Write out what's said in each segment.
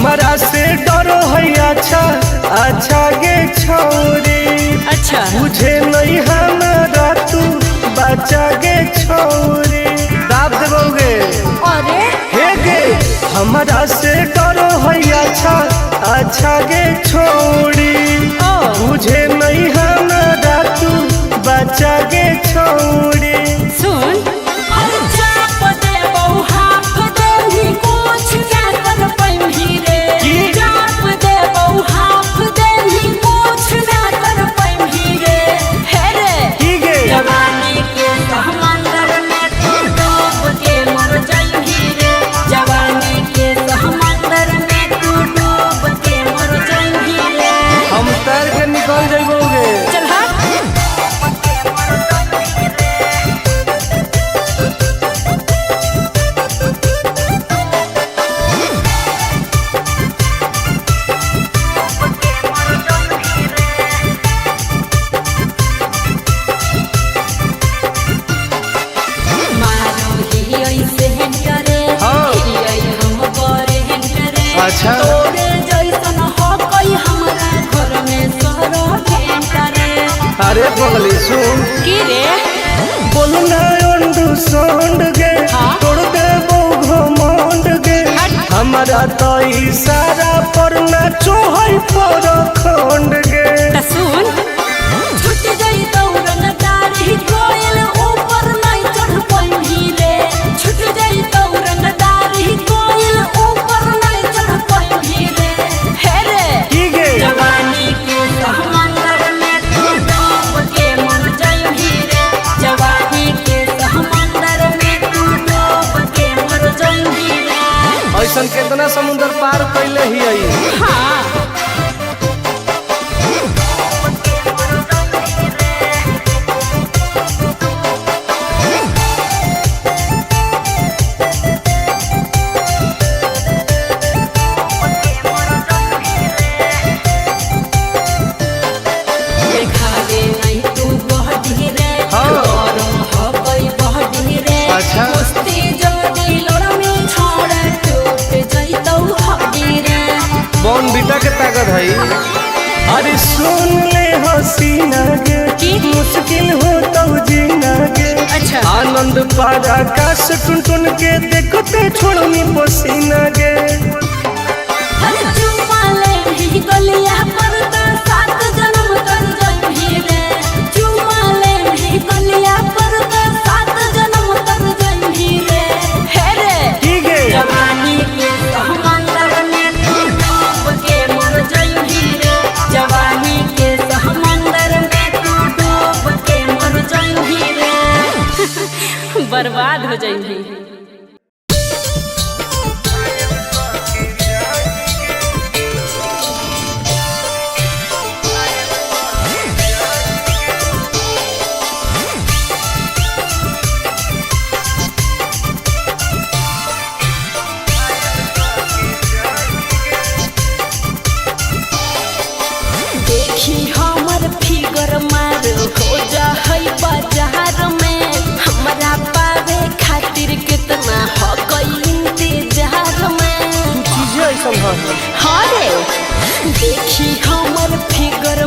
हमारा से डरो है अच्छा अच्छा गे छोरी। अच्छा मुझे नहीं हमारा तू बचा गे छोरी। दाब देवोगे अरे हे गे हमारा से डरो है अच्छा अच्छा गे छोरी। मुझे नहीं हमारा तू बचा गे छोरी। सुन निकल जाइबोगे। चल हाँ अच्छा अरे बगली सुन की रे बोलना अंडू सोंड गे तोड़ दे वो घमंड गे। हमारा तो इशारा पर नाचो है पर खंड गे। सुन छुट गई दौड़न दारी कोयल ऊपर नहीं चढ़ पाई रे। छुट गई दौड़न दारी कोयल ऊपर नहीं चढ़ पाई रे। हे रे की गे जवानी के समंदर में तू डूब के मर जाई रे। जवानी के समंदर में तू डूब के मर जाई रे। ऐसन कितना समुद्र पार कैले ही आई। हाँ बीटा के ताकत है। अरे सुन ले हसीना गे मुश्किल हो तो जीना गे। अच्छा आनंद पार आकाश टुन टुन के देखते छोड़नी पसीना गे। गलिया पर तो 7 जन्म कर जाई रे। चुमा ले गलिया पर तो 7 जन्म कर जाई रे। हे रे की गे जवानी के समंदर में तू डूब के मर जाई रे। जवानी के समंदर में तू डूब के मर जाई रे। बर्बाद हो जाई। देखी हमर फिगर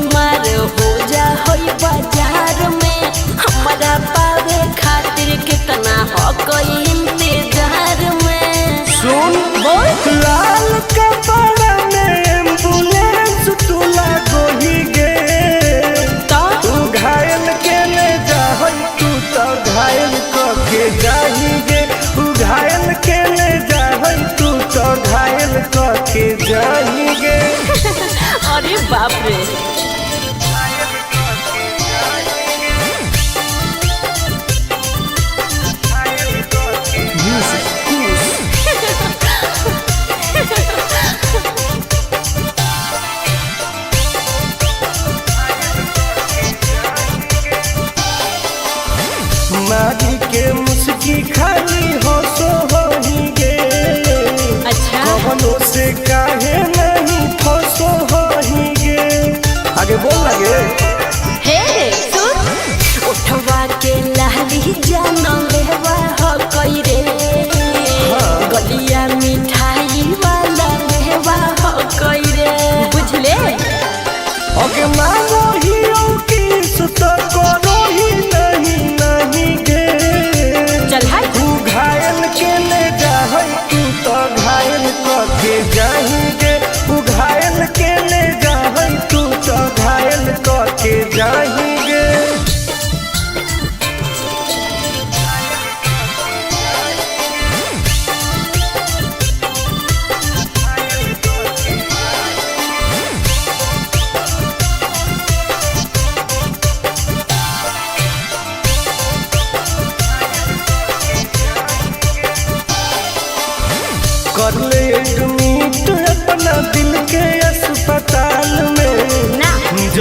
मार हो जा होई बाजार में। हमरा पावे खातिर कितना हो कोई इंतजार में। सुन बोल लाल कपड़ा में एम्बुलेंस तुला गोही गे। तू घायल के ले जा तू तो घायल के जाही गे। तू घायल के ले जा तू तो घायल के जाही गे। अरे बाप रे मारी के मुस्की खाली हो सो ही गे। अच्छा कवनों से काहे नहीं फसो ही गे। आगे बोल लगे हे सुन उठवा के लाली जाना लेवा हो कोई रे। गलिया मिठाई वाला लेवा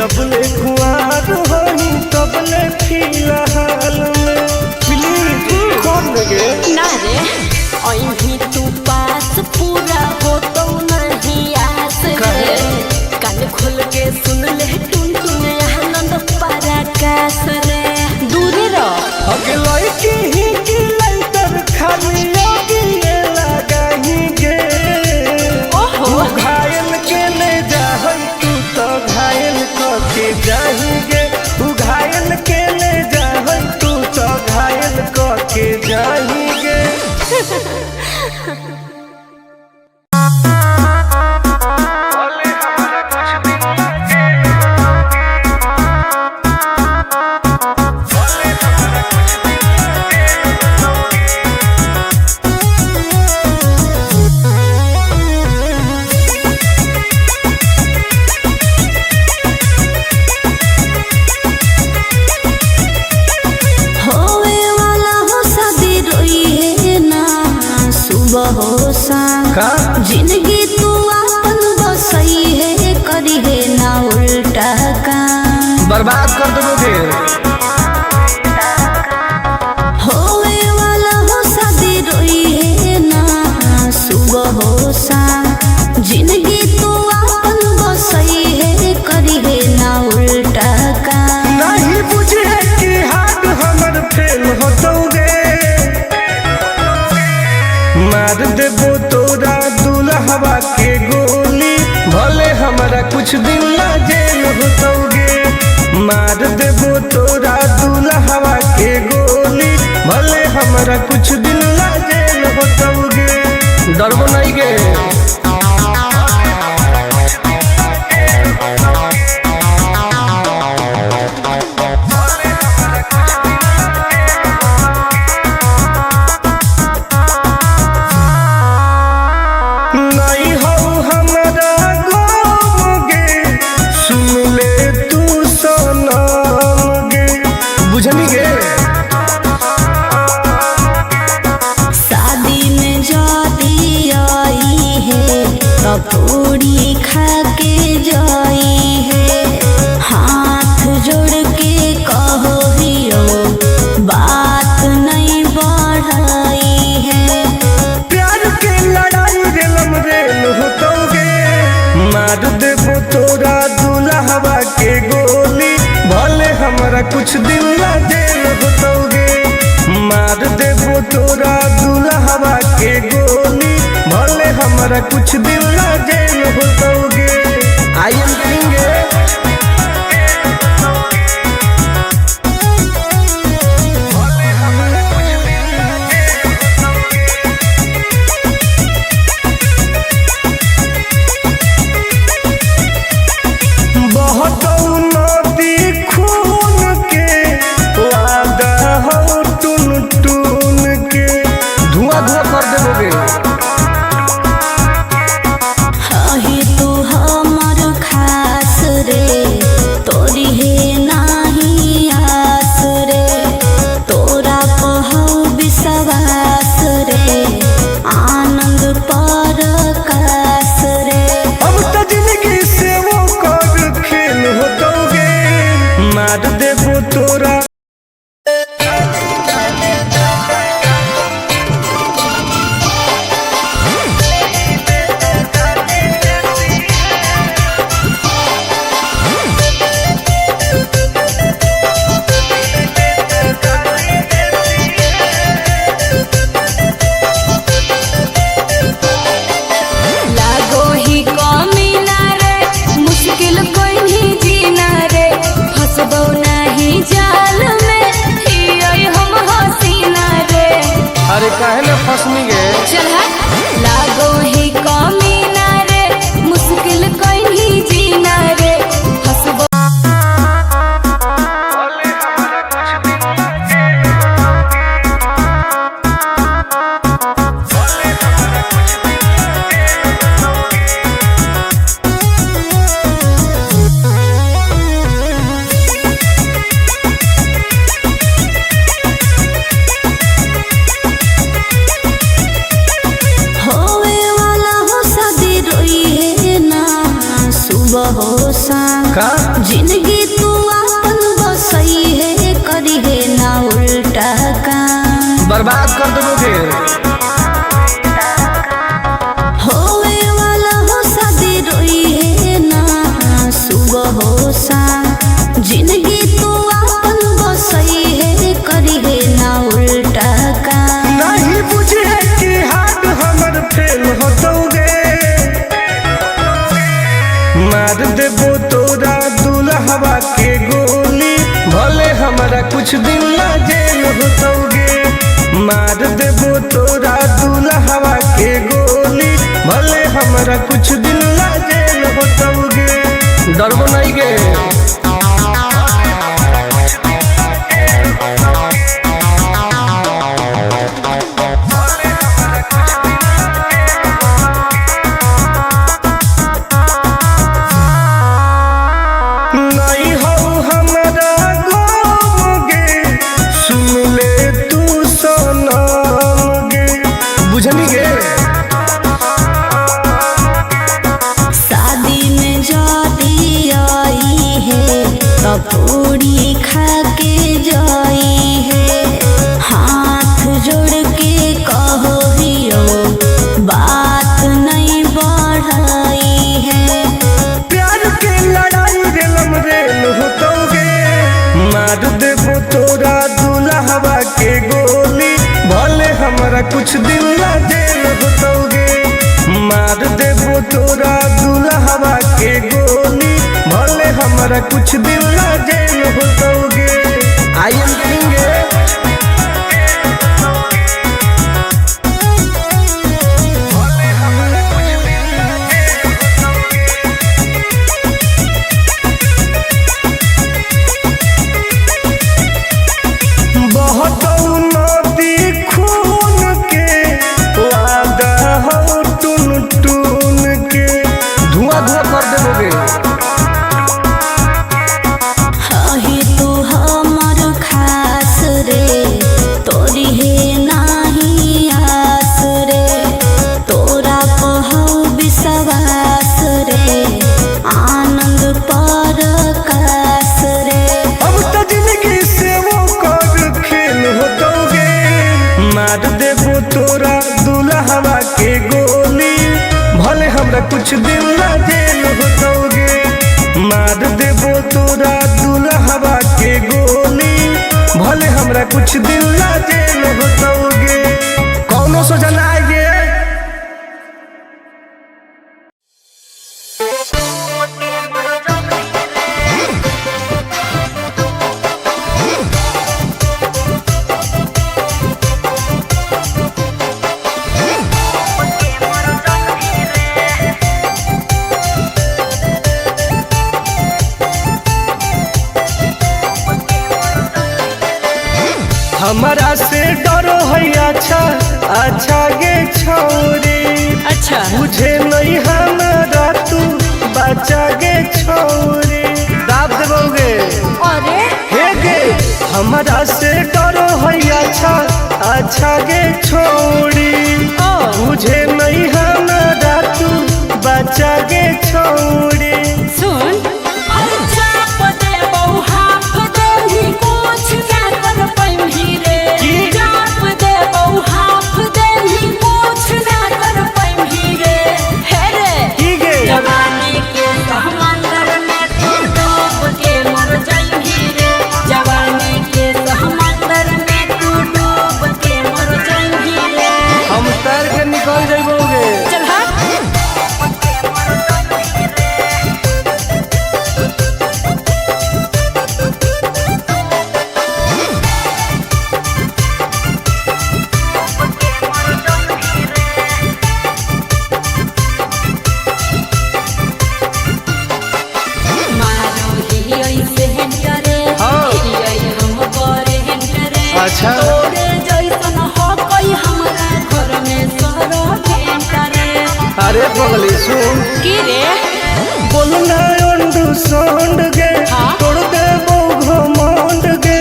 जबले कुआर होई तबले फिलहाल में प्लीज कौन लगे ना रे अभी तू पास पूरा हो तो नहीं आस रे कान खोल के सुन ले टुन टुन आनंद पराकाश रे दूर रह अगलाई की ही की लाइटर खाली आगे लगाएंगे ओहो घायल के ले जाहई तू तो घायल करके जाएंगे घायल के ले जाहई तू तो घायल करके जाएंगे जिंदगी तू अपन बसई है करी है ना उल्टा काम बर्बाद कर दोगे होवे वाला हो शादी रोई है ना सुबह हो शाम जिंदगी तू अपन बसई है करी है ना उल्टा काम नहीं बुझे कि हाथ हमर फेल होतोगे मार देबो तोरा दुल्हवा के गोली भले हमारा कुछ दिन ला जेल होतोगे मार देबो तोरा दुल्हवा के गोली भले हमारा कुछ दिन ला जेल होतोगे डरबो नहीं गे पूरी खा के जाई है हाथ जोड़ के कहो हियो बात नहीं बढ़ाई है प्यार के लड़ाई रेलम रेल होतोगे मार देबो तोरा दुल्हवा के गोली भले हमारा कुछ दिन ला जेल होतोगे मार देबो तोरा दुल्हवा के गोली भले हमारा कुछ दिन ला जेल होतोगे आई एम किंग बहुत नदी खून के वादा हो टुन टुन के धुआं धुआं कर देबोगे ही तू हमर खास रे तोरी है नाही आस रे तोरा पहु विश्वास रे आनंद परकाश रे अब तो जिंदगी से वो कर खेल होतोगे मार देबो तोरा लागो ही कमी ना रे मुश्किल कोई नहीं जीना रे फंसबो नहीं जाल में ही हम हसीना रे अरे काहे ना फसनी गे चल लागो ही कमी ना रे मुश्किल कोई नहीं जीना रे फंसबो कुछ दिन ला जेल होतोगे। मार देबो तोरा दुल्हवा के गोली, भले हमरा कुछ दिन ला जेल होतोगे। डरबो नहीं गे। पूरी खा के जाई है, हाथ जोड़ के कहो हियो बात नहीं बढ़ाई है। प्यार के लड़ाई रेलम रेल होतोगे। मार देबो तोरा दुल्हवा के गोली, भले हमरा कुछ दिन ला जेल होतोगे। मार देबो तोरा दुल्हवा के गोली, भले हमरा कुछ दिन ला जेल होतोगे। I am king. बहुत नदी खून के वादा हो टून टून के, धुआं धुआं कर देबोगे। मार देबो तोरा दुल्हवा के गोली, भले हमरा कुछ दिन ला जेल होतोगे। मार देबो तोरा दुल्हवा के गोली, भले हमरा कुछ दिन ला जेल होतोगे। कौनो सोचा ना आएगे। हमारा से डरो है अच्छा अच्छा गे छोरी। अच्छा मुझे नहीं हमारा तू बचा गे छोरी। दाब देबोगे। अरे हे गे हमारा से डरो है अच्छा अच्छा गे छोरी। मुझे नहीं हमारा तू बचा गे छोरी। सुन निकल जाइबोगे। चल अच्छा अरे पगली सुन की रे बोलना अंडू सोंड गे तोड़ दे घमंड गे।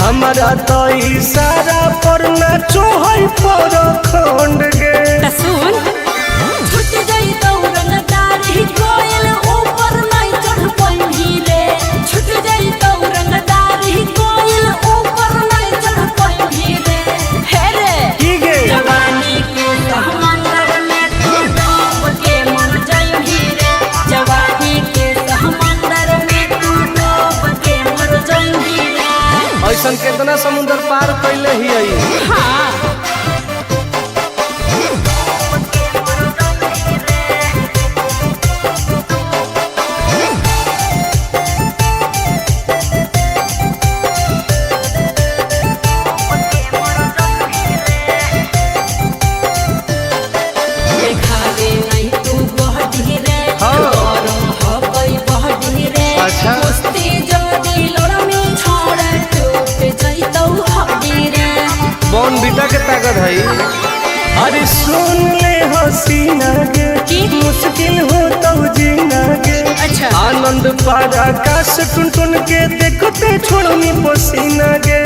हमारा तो इशारा पर नाचो है पर खंड गे। सुन छूट जाई दौड़न दाढ़ी कोयल ऊपर नहीं चढ़ पाई रे। छूट जाई दौड़न दाढ़ी कोयल ऊपर नहीं चढ़ पाई रे। हे रे की गे जवानी के समंदर में तू डूब के मर जाई रे। जवानी के समंदर में तू डूब के मर जाई रे। ऐसन कितना समुद्र पार कैले ही आई। हाँ बॉर्नवीटा के ताकत है। अरे सुन ले हसीना के मुश्किल हो तो जीना के। अच्छा आनंद पारा आकाश टुन टुन के देखते छोड़नी पसीना के।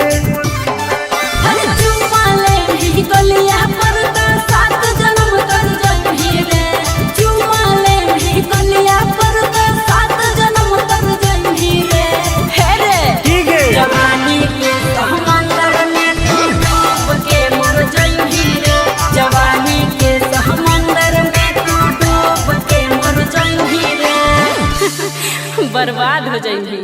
चुम्मा ले ही गलिया पर तो 7 जन्म कर जही रे। चुम्मा ले ही गलिया पर तो 7 जन्म कर जही रे। हे रे ठीक है जवानी के समंदर में तू डूब के मर जही रे। जवानी के समंदर में तू डूब के मर जही रे। बर्बाद हो जही।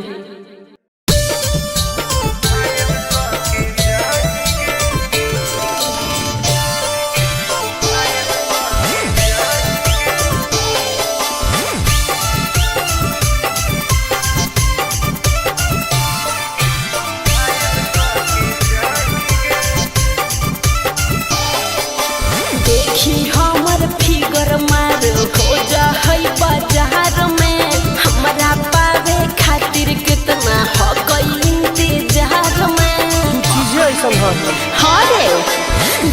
देखी हमर फिगर मार हो जा है बाजार में। हमरा पावे खातिर कितना हो गई इंतजार में। चीजें ऐसा है। हाँ रे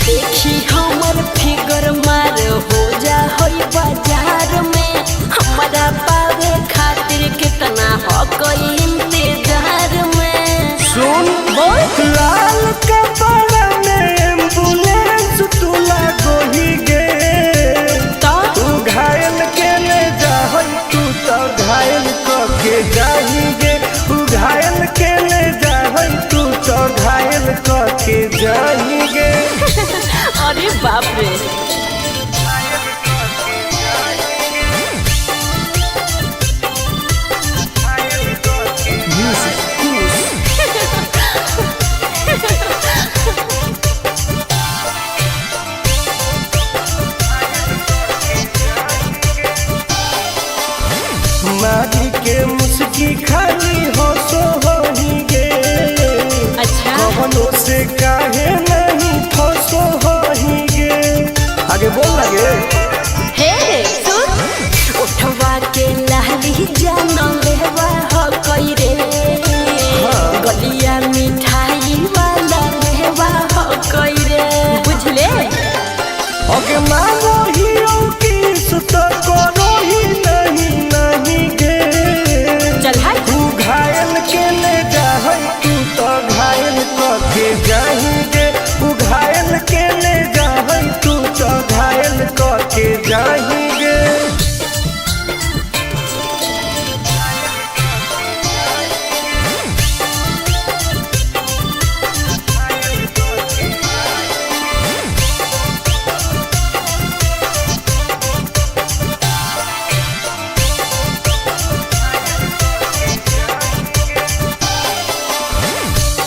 देखी हमर फिगर मार हो जा है बाजार में। हमरा पावे खातिर कितना हो गई इंतजार में। सुन बोल लाल कपड़ा में एम्बुलेंस तुला गोही गे। तो तू घायल के ले जा तू तो घायल के जाही गे। तू घायल के ले जा तू तो घायल के जाही गे। अरे बाप रे मारी के मुस्की खाली हो सो होही गे। अच्छा कवनों से काहे नहीं फसो होही गे। आगे बोल लगे हे सुन उठवा के लहली जानो लेवा हो कोई रे। गलिया मिठाई वाला लेवा हो कोई रे। बुझले ओके मांगो ही किस तो करो ही नहीं गे। चल हाय तू घायल के ले जा तू तो घायल के जाही गे। तू घायल के ले जा तू तो घायल के जाही गे।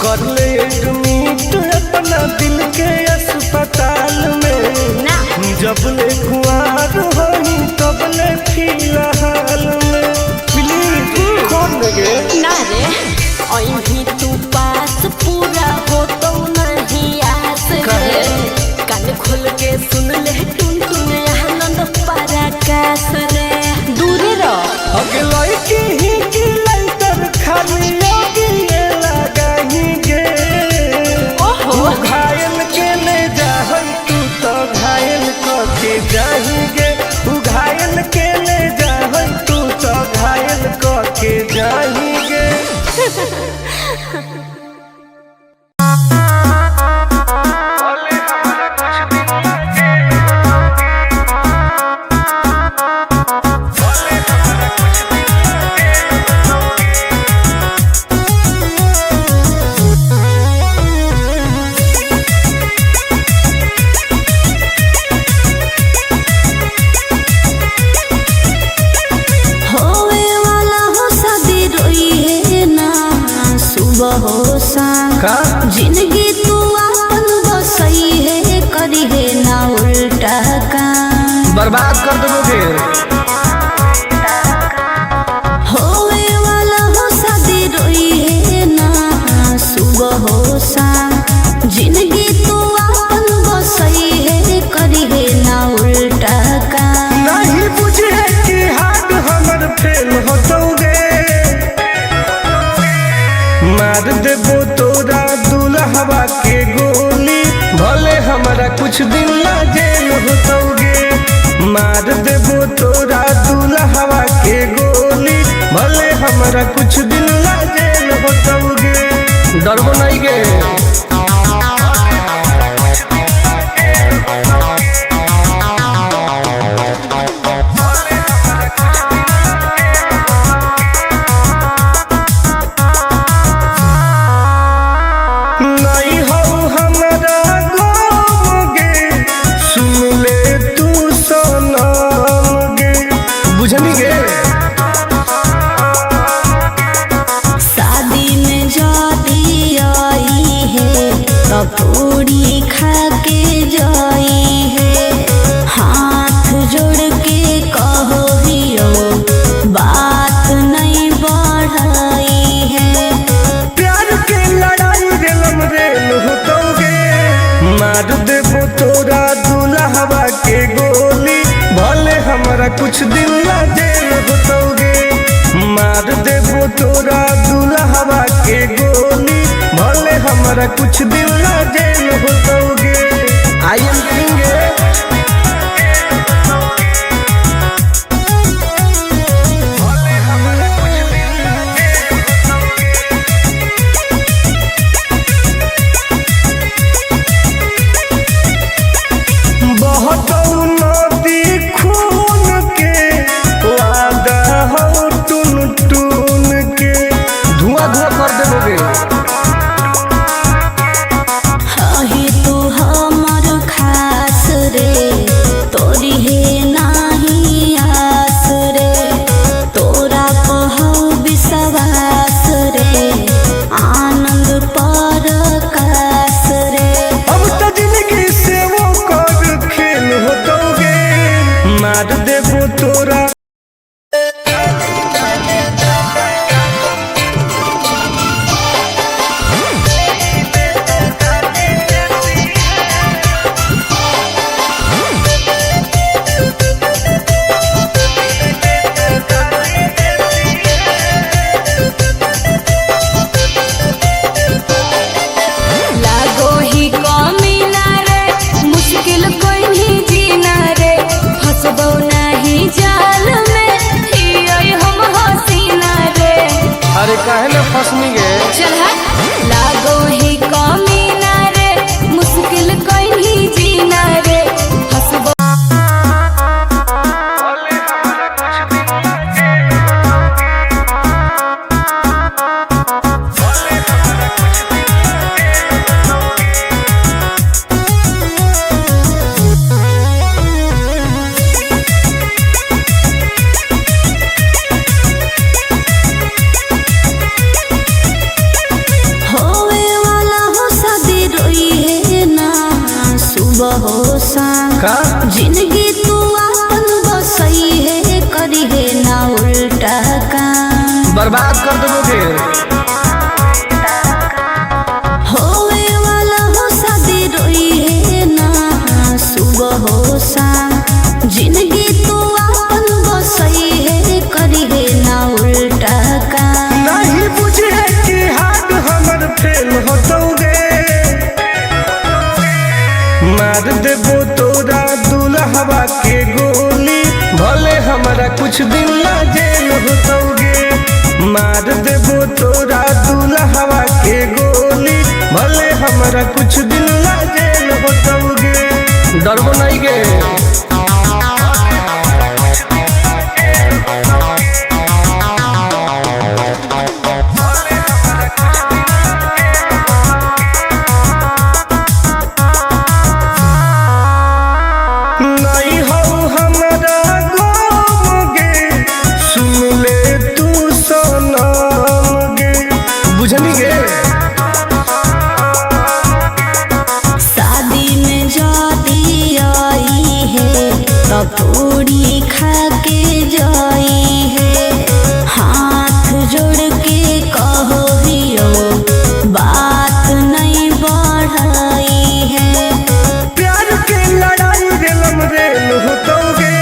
कर ले एडमिट अपना दिल के अस्पताल में। ना जब ले कुआर होही तब ले फिलहाल में। प्लीज कौन लगे ना रे अही तू पास पूरा हो तो नहीं आस रे। कान खोल के सुन ले टुन टुन आनंद पराकाश रे। दूरी रह अगे लड़की ही की लाइटर खाली लगी लगाही गे। ओहो तू घायल के ले जा तू तो घायल के जाही गे। तू घायल के ले जा तू तो घायल के जाही गे। का जिंदगी तू अपन बसई है करी है ना उल्टा काम बर्बाद कर दोगे। होवे वाला हो शादी रोई है ना सुबह हो शाम जिंदगी तू अपन बसई है करी है ना उल्टा काम नहीं बुझे कि हाथ हमर फेल होतोगे। मार देबो तोरा दुल्हवा के गोली भल कुछ दिन ला जेल होतोगे। मार देबो तोरा दुल्हवा के गोली, भले हमरा कुछ दिन ला जेल होतोगे। डरबो नहीं गे। शादी में जाती आई है तो पूरी खा के जाई है। हाथ जोड़ के कहो हियो बात नहीं बढ़ाई है। प्यार के लड़ाई रेलम रेल होतोगे। मार देबो तोरा दुल्हवा के गोली, भले हमरा कुछ दिन ला जेल होतोगे। मार देबो तोरा दुल्हवा के गोली, भले हमरा कुछ दिन ला जेल होतोगे। I am king. मार देबो तोरा काहे न फसनी गे। चल लागो ही कमीना रे, मुश्किल कोई नहीं जीना रे। हंसबो का जिंदगी तू अपन बसई है, करी है ना उल्टा काम, बर्बाद कर दोगे। होवे वाला हो शादी रोई है ना सुबह हो शाम। जिंदगी तू अपन बसई है, करी है ना उल्टा काम। नहीं बुझे कि हाथ हमर फेल होतोगे। मार देबो तोरा दुल्हवा के गोली, भले हमरा कुछ दिन ला जेल होतोगे। मार देबो तोरा दुल्हवा के गोली, भले हमरा कुछ दिन ला जेल होतोगे। डरबो नहीं गे। शादी में जाती आई है तो पूरी खा के जाई है। हाथ जोड़ के कहो हियो बात नहीं बढ़ाई है। प्यार के लड़ाई रेलम रेल होतोगे।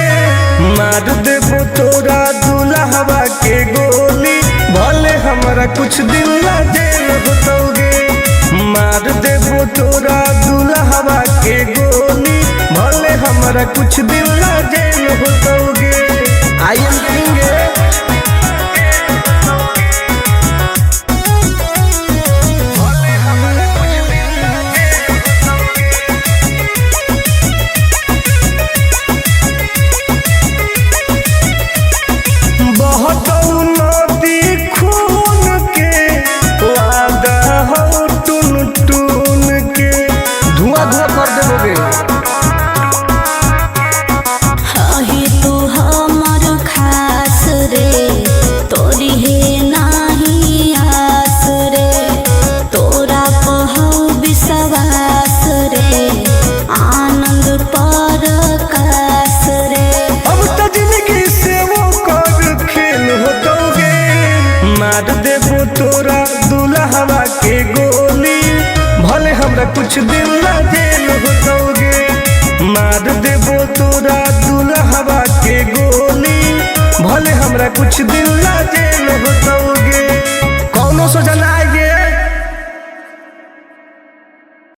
मार देबो तोरा दुल्हवा के गोली, भले हमरा कुछ दिन ला जेल होतोगे। मार देबो तोरा दुल्हवा के गोली, हमरा कुछ दिन ला जेल होतोगे। आई एम किंग मार देबो तोरा दुल्हवा के गोली, भले हमरा कुछ दिन ला जेल होतोगे। मार देबो तोरा दुल्हवा के गोली, भले हमरा कुछ दिन ला जेल होतोगे।